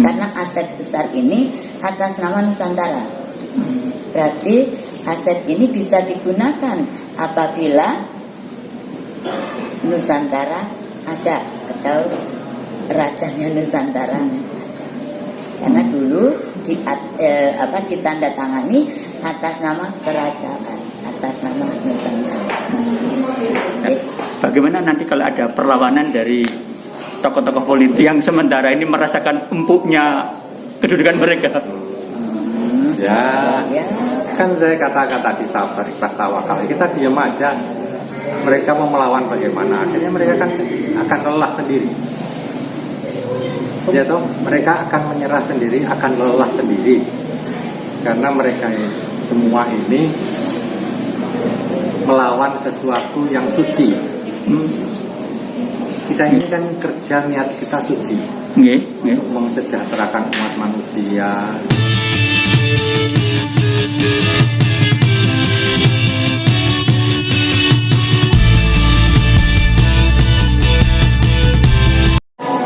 Karena aset besar ini atas nama Nusantara. Berarti aset ini bisa digunakan apabila Nusantara ada atau rajanya Nusantara ada. Karena dulu ditandatangani atas nama kerajaan, atas nama Nusantara. Bagaimana nanti kalau ada perlawanan dari tokoh-tokoh politik yang sementara ini merasakan empuknya kedudukan mereka? Ya, kan saya kata-kata di sabar, ikhlas, tawakal. Kita diam aja. Mereka mau melawan bagaimana? Akhirnya mereka akan lelah sendiri. Ya toh, mereka akan menyerah sendiri, akan lelah sendiri. Karena mereka semua ini melawan sesuatu yang suci. Kita ini kan kerja niat kita suci. Untuk mensejahterakan umat manusia.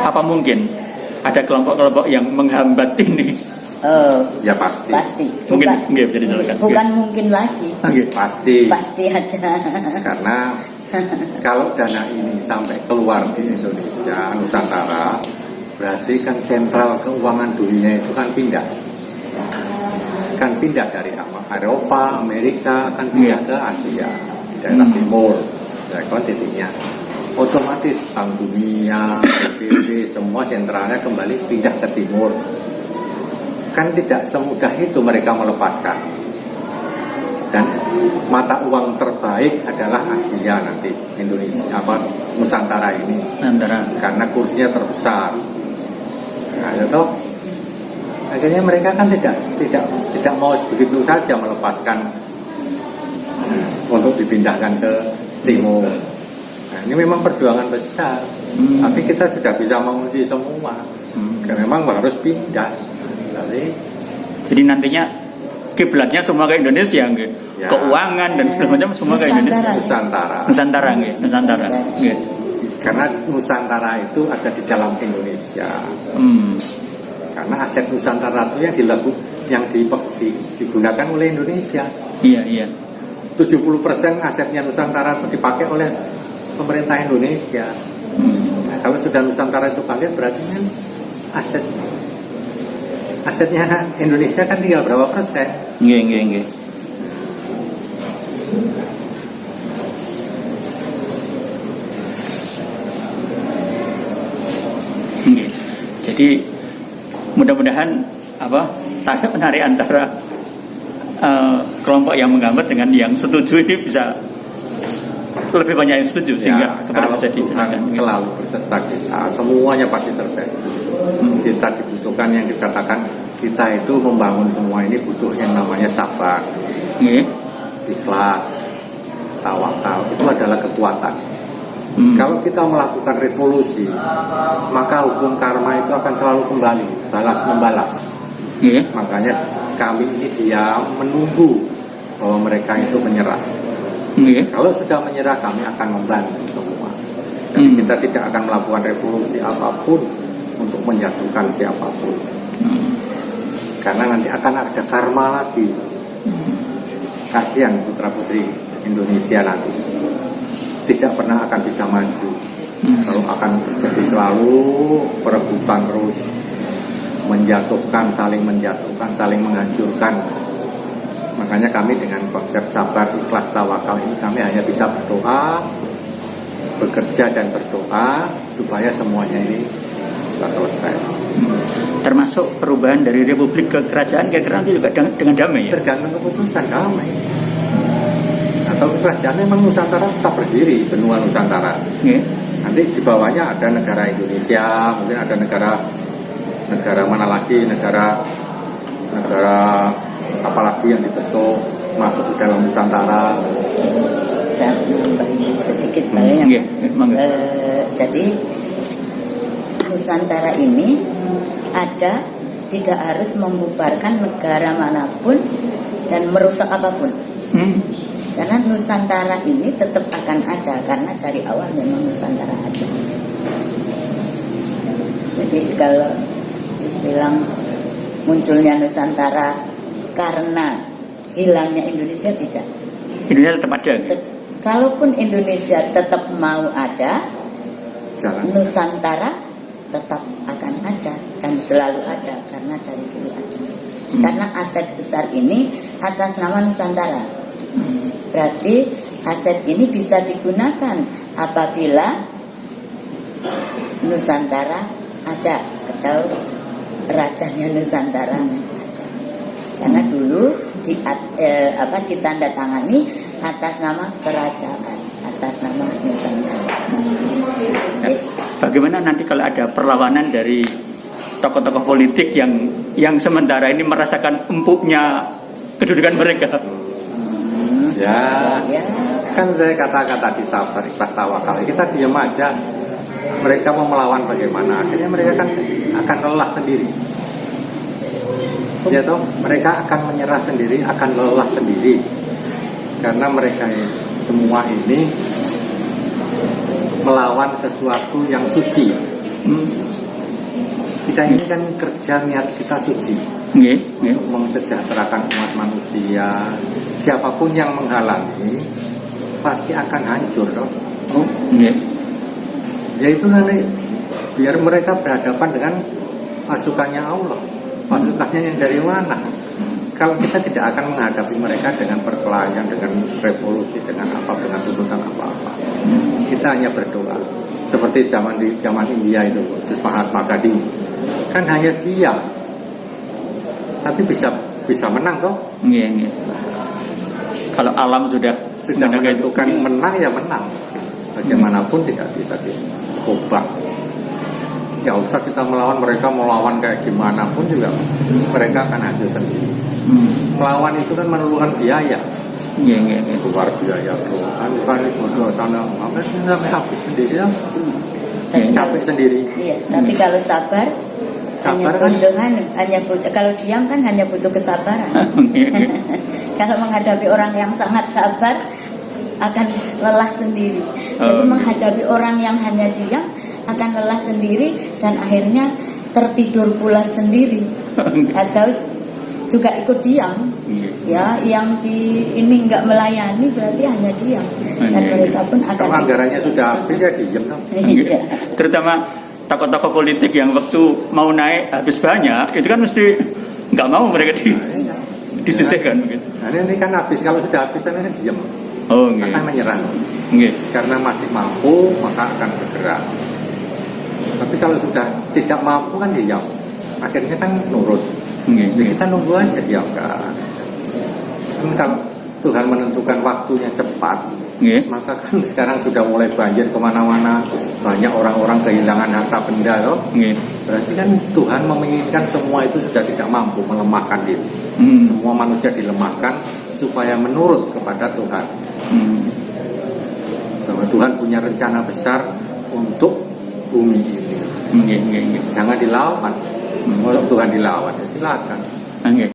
Apa mungkin ada kelompok-kelompok yang menghambat ini? Ya pasti. Pasti. Mungkin nggak bisa dijelaskan. Bukan mungkin lagi. Pasti. Pasti ada. Karena kalau dana ini sampai keluar di Indonesia, Nusantara, berarti kan sentral keuangan dunia itu kan pindah. Kan pindah dari Eropa, Amerika, kan pindah ke Asia, daerah timur, kan titiknya. Otomatis Bank Dunia, PBB, semua sentralnya kembali pindah ke timur. Kan tidak semudah itu mereka melepaskan. Dan mata uang terbaik adalah Asia nanti, Indonesia, Nusantara ini. Karena kursnya terbesar. Nah, itu akhirnya mereka kan tidak mau begitu saja melepaskan untuk dipindahkan ke timur. Nah, ini memang perjuangan besar, tapi kita sudah bisa menguji semua. Karena memang harus pindah. Jadi nantinya kiblatnya semua ke Indonesia, ya. Keuangan dan segala macam semua ke Indonesia. Nusantara. Karena Nusantara itu ada di dalam Indonesia. Karena aset Nusantara itu yang digunakan oleh Indonesia. Iya. 70% asetnya Nusantara itu dipakai oleh pemerintah Indonesia. Nah, kalau sudah Nusantara itu pakai berarti kan asetnya Indonesia kan tinggal berapa persen? Nggih. Jadi mudah-mudahan tarik menarik antara kelompok yang menghambat dengan yang setuju ini bisa lebih banyak yang setuju sehingga bisa dijalankan. Selalu berserta kita, semuanya pasti terjadi. Kita dibutuhkan yang dikatakan kita itu membangun semua ini butuh yang namanya sabar, ikhlas, tawakal. Itu adalah kekuatan. Kalau kita melakukan revolusi, maka hukum karma itu akan selalu kembali, balas membalas. Makanya kami ini diam menunggu bahwa mereka itu menyerah. Kalau sudah menyerah, kami akan membantu semua. Jadi kita tidak akan melakukan revolusi apapun untuk menjatuhkan siapapun. Karena nanti akan ada karma lagi. Kasihan putra putri Indonesia nanti tidak pernah akan bisa maju. Kalau akan terjadi selalu perebutan terus, saling menjatuhkan, saling menghancurkan. Makanya kami dengan konsep sabar, ikhlas, tawakal ini kami hanya bisa berdoa, bekerja dan berdoa supaya semuanya ini bisa selesai. Termasuk perubahan dari republik ke kerajaan kira-kira nanti juga dengan damai ya? Tergantung keputusan damai. Atau kerajaan memang Nusantara tetap berdiri, benua Nusantara. Nanti di bawahnya ada negara Indonesia, mungkin ada negara mana lagi, negara apalagi yang dibentuk masuk ke dalam Nusantara. Sedikit kali jadi Nusantara ini tidak harus membubarkan negara manapun dan merusak apapun. Karena Nusantara ini tetap akan ada karena dari awal memang Nusantara ada. Jadi kalau terus bilang munculnya Nusantara karena hilangnya Indonesia, tidak. Indonesia tetap ada. Kalaupun Indonesia tetap mau ada, Jangan. Nusantara tetap akan ada dan selalu ada karena dari dulu ada. Karena aset besar ini atas nama Nusantara. Berarti aset ini bisa digunakan apabila Nusantara ada, atau rajanya Nusantara ada. Karena dulu ditandatangani atas nama kerajaan, atas nama Nusantara. Bagaimana nanti kalau ada perlawanan dari tokoh-tokoh politik yang sementara ini merasakan empuknya kedudukan mereka? Ya, kan saya kata-kata di sabar, ikhlas, tawakal. Kita diam aja. Mereka mau melawan bagaimana? Akhirnya mereka kan akan lelah sendiri. Ya toh, mereka akan menyerah sendiri, akan lelah sendiri. Karena mereka semua ini melawan sesuatu yang suci. Kita ini kan kerja niat kita suci, untuk mensejahterakan umat manusia. Siapapun yang menghalangi pasti akan hancur, toh. Ya itu nanti biar mereka berhadapan dengan pasukannya Allah. Pasukannya yang dari mana? Kalau kita tidak akan menghadapi mereka dengan perkelahian, dengan revolusi, dengan tuntutan apa-apa. Kita hanya berdoa. Seperti di zaman India itu, Mahatma Gandhi kan hanya diam, tapi bisa menang toh. Kalau alam sudah menentukan menang, ya menang. Bagaimanapun tidak bisa diubah. Ya usah kita melawan kayak gimana pun juga mereka akan hancur sendiri. Melawan itu kan memerlukan biaya. Keluar biaya kan itu sana sampai habis sendiri ya. Capek sendiri. Iya, tapi kalau sabar hanya butuh, kalau diam kan hanya butuh kesabaran. Kalau menghadapi orang yang sangat sabar akan lelah sendiri. Jadi menghadapi orang yang hanya diam akan lelah sendiri dan akhirnya tertidur pula sendiri atau juga ikut diam. Ya, yang ini nggak melayani berarti hanya diam dan mereka pun akan. Kalau anggarannya sudah habis ya diam dong. Terutama tokoh-tokoh politik yang waktu mau naik habis banyak, itu kan mesti nggak mau mereka disisihkan begitu. Nah, ini kan habis, kalau sudah habis kan diam. Akan menyerah. Karena masih mampu maka akan bergerak. Tapi kalau sudah tidak mampu kan diam. Akhirnya kan nurut. Jadi kita nunggu aja diam kan. Kalau Tuhan menentukan waktunya cepat, maka kan sekarang sudah mulai banjir kemana-mana, banyak orang-orang kehilangan harta benda loh. Berarti kan Tuhan menginginkan semua itu sudah tidak mampu, melemahkan diri. Semua manusia dilemahkan supaya menurut kepada Tuhan. Bahwa Tuhan punya rencana besar untuk bumi ini. Jangan dilawan. Kalau Tuhan dilawan, ya silakan.